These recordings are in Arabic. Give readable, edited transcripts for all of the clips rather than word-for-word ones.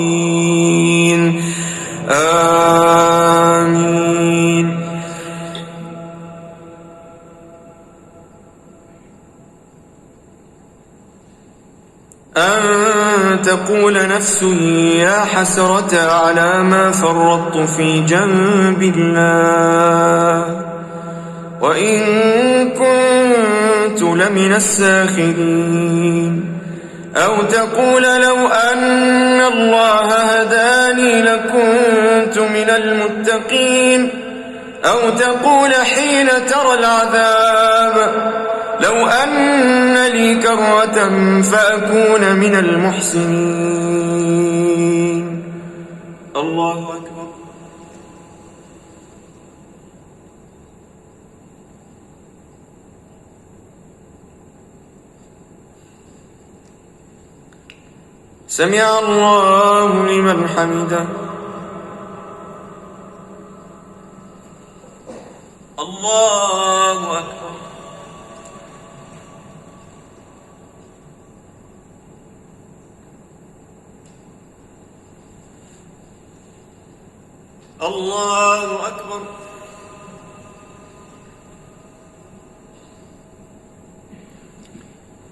الضالين آمين. أن تقول نفس يا حسرة على ما فرطت في جنب الله وإن كنت لمن الساخرين. أو تقول لو أن الله هداني لكنت من المتقين. أو تقول حين ترى العذاب لو أن لي كرة فأكون من المحسنين. الله أكبر. سمع الله لمن حمده. الله أكبر. الله أكبر.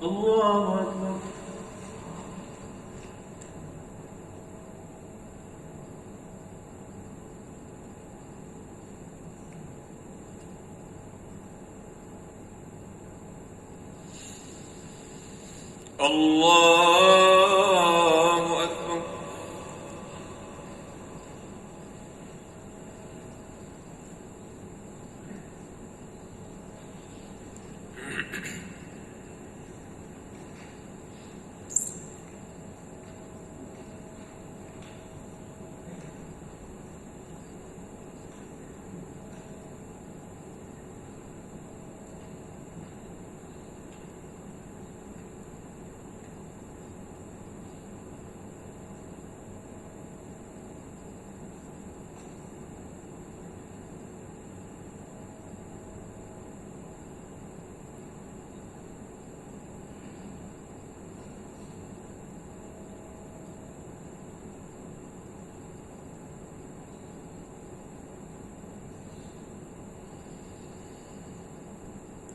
الله أكبر. الله أكبر.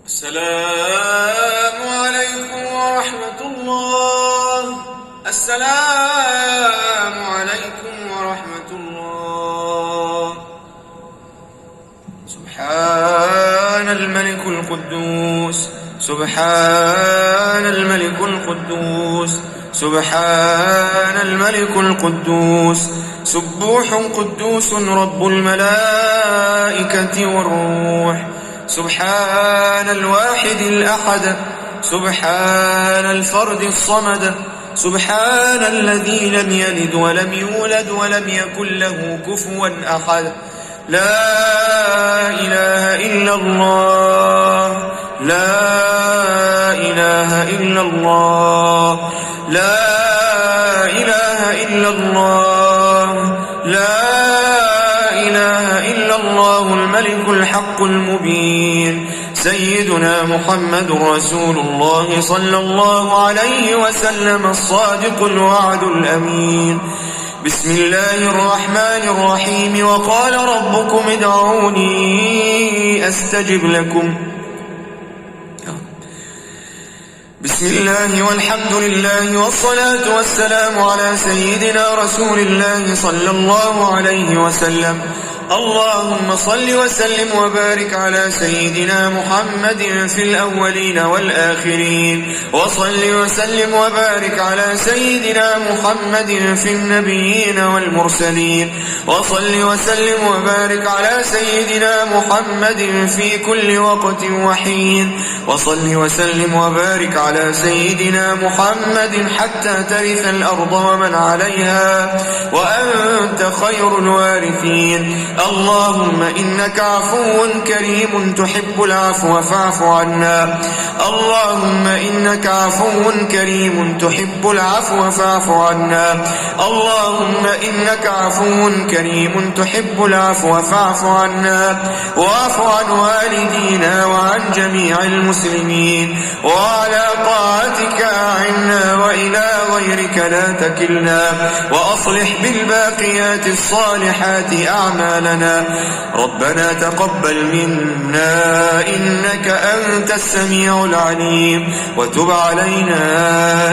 السلام عليكم ورحمة الله. السلام عليكم ورحمة الله. سبحان الملك القدوس سبحان الملك القدوس سبحان الملك القدوس سبوح قدوس رب الملائكة والروح. سبحان الواحد الأحد سبحان الفرد الصمد سبحان الذي لم يلد ولم يولد ولم يكن له كفوا أحد. لا إله إلا الله. لا إله إلا الله. لا إله إلا الله. لا إله إلا الله الملك الحق المبين سيدنا محمد رسول الله صلى الله عليه وسلم الصادق الوعد الأمين. بسم الله الرحمن الرحيم. وقال ربكم ادعوني أستجب لكم. بسم الله والحمد لله والصلاة والسلام على سيدنا رسول الله صلى الله عليه وسلم. اللهم صل وسلم وبارك على سيدنا محمد في الأولين والآخرين. وصل وسلم وبارك على سيدنا محمد في النبيين والمرسلين. وصل وسلم وبارك على سيدنا محمد في كل وقت وحين. وصل وسلم وبارك على سيدنا محمد حتى ترث الأرض ومن عليها وأنت خير الوارثين. اللهم إنك عفو كريم تحب العفو فاعف عنا. اللهم إنك عفو كريم تحب العفو فاعف عنا. اللهم إنك عفو كريم تحب العفو فاعف عنا، واعف عن والدينا وعن جميع المسلمين، وعلى طاعتك أعنا وإلى غيرك لا تكلنا، وأصلح بالباقيات الصالحات أعمالنا. ربنا تقبل منا إنك أنت السميع العليم، وتب علينا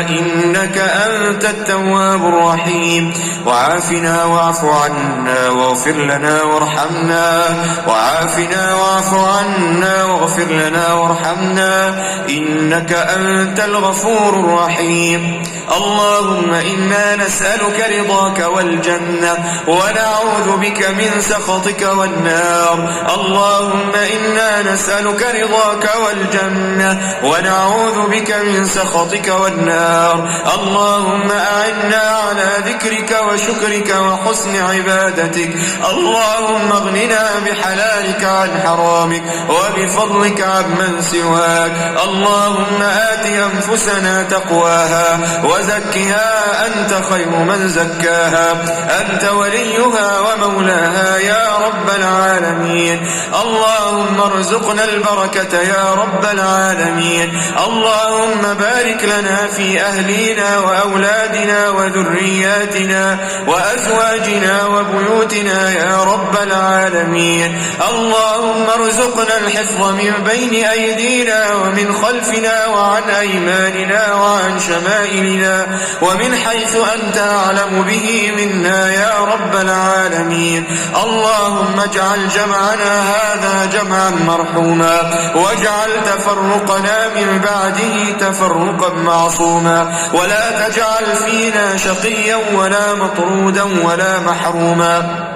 إنك أنت التواب الرحيم، وعافنا واعف عنا واغفر لنا وارحمنا، وعافنا واعف عنا واغفر لنا وارحمنا إنك أنت الغفور الرحيم. اللهم إنا نسألك رضاك والجنة ونعوذ بك من سخطك والنار. اللهم إنا نسألك رضاك والجنة ونعوذ بك من سخطك والنار. اللهم أعنا على ذكرك وشكرك وحسن عبادتك. اللهم اغننا بحلالك عن حرامك وبفضلك عمن سواك. اللهم آت أنفسنا تقواها وزكها أنت خير من زكاها، أنت وليها ومولاها يا رب العالمين. اللهم ارزقنا البركة يا رب العالمين. اللهم بارك لنا في أهلنا وأولادنا وذرياتنا وأزواجنا وبيوتنا يا رب العالمين. اللهم ارزقنا الحفظ من بين أيدينا ومن خلفنا وعن أيماننا وعن شمائلنا ومن حيث أنت أعلم به منا يا رب العالمين. اللهم اجعل جمعنا هذا جمعا مرحوما، واجعل تفرقنا من بعده تفرقا معصوما، ولا تجعل فينا شقيا ولا مطرودا ولا محروما.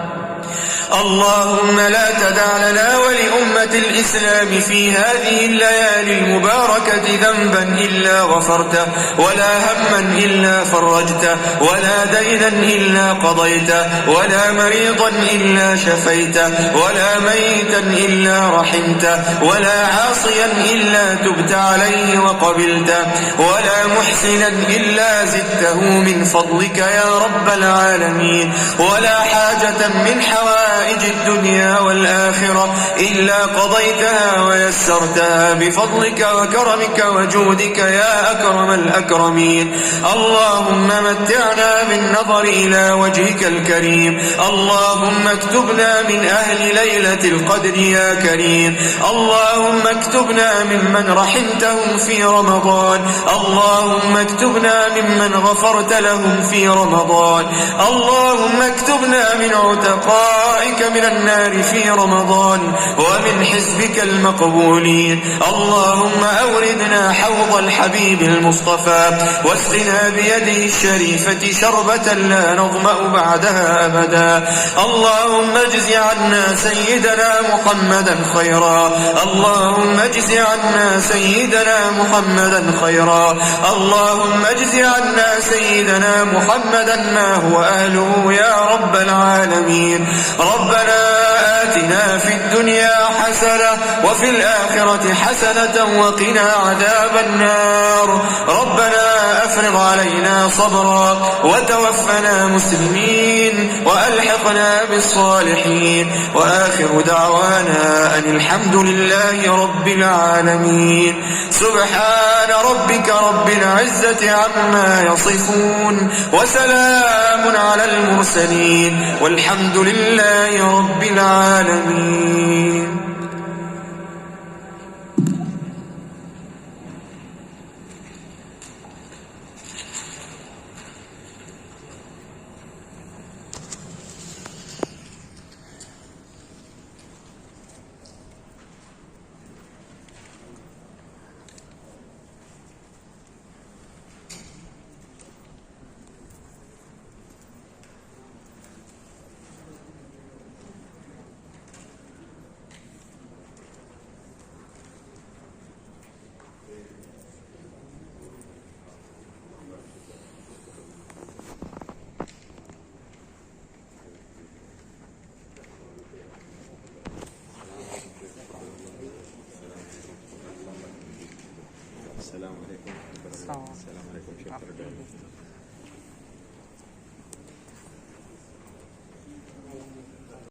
اللهم لا تدع لنا ولأمة الإسلام في هذه الليالي المباركة ذنبا إلا غفرته، ولا هما إلا فرجته، ولا دينا إلا قضيته، ولا مريضا إلا شفيته، ولا ميتا إلا رحمته، ولا عاصيا إلا تبت عليه وقبلته، ولا محسنا إلا زدته من فضلك يا رب العالمين. ولا حاجة من حوائج الدنيا والآخرة إلا قضيتها ويسرتها بفضلك وكرمك وجودك يا أكرم الأكرمين. اللهم متعنا بالنظر إلى وجهك الكريم. اللهم اكتبنا من أهل ليلة القدر يا كريم. اللهم اكتبنا ممن رحمتهم في رمضان. اللهم اكتبنا ممن غفرت لهم في رمضان. اللهم اكتبنا من عتقائك من النار في رمضان ومن حزبك المقبولين. اللهم أوردنا حوض الحبيب المصطفى واسقنا بيده الشريفة شربة لا نظمأ بعدها أبدا. اللهم اجز عنا سيدنا محمدا خيرا. اللهم اجز عنا سيدنا محمدا خيرا. اللهم اجز عنا سيدنا محمدا ما هو أهله يا رب العالمين. ربنا آتنا في الدنيا حسنة وفي الآخرة حسنة وقنا عذاب النار. ربنا أفرغ علينا صبرا وتوفنا مسلمين وألحقنا بالصالحين. وآخر دعوانا أن الحمد لله رب العالمين. سبحان ربك رب العزة عما يصفون، وسلام على المرسلين، والحمد لله رب العالمين. السلام عليكم ورحمة الله وبركاته. السلام عليكم شكرا.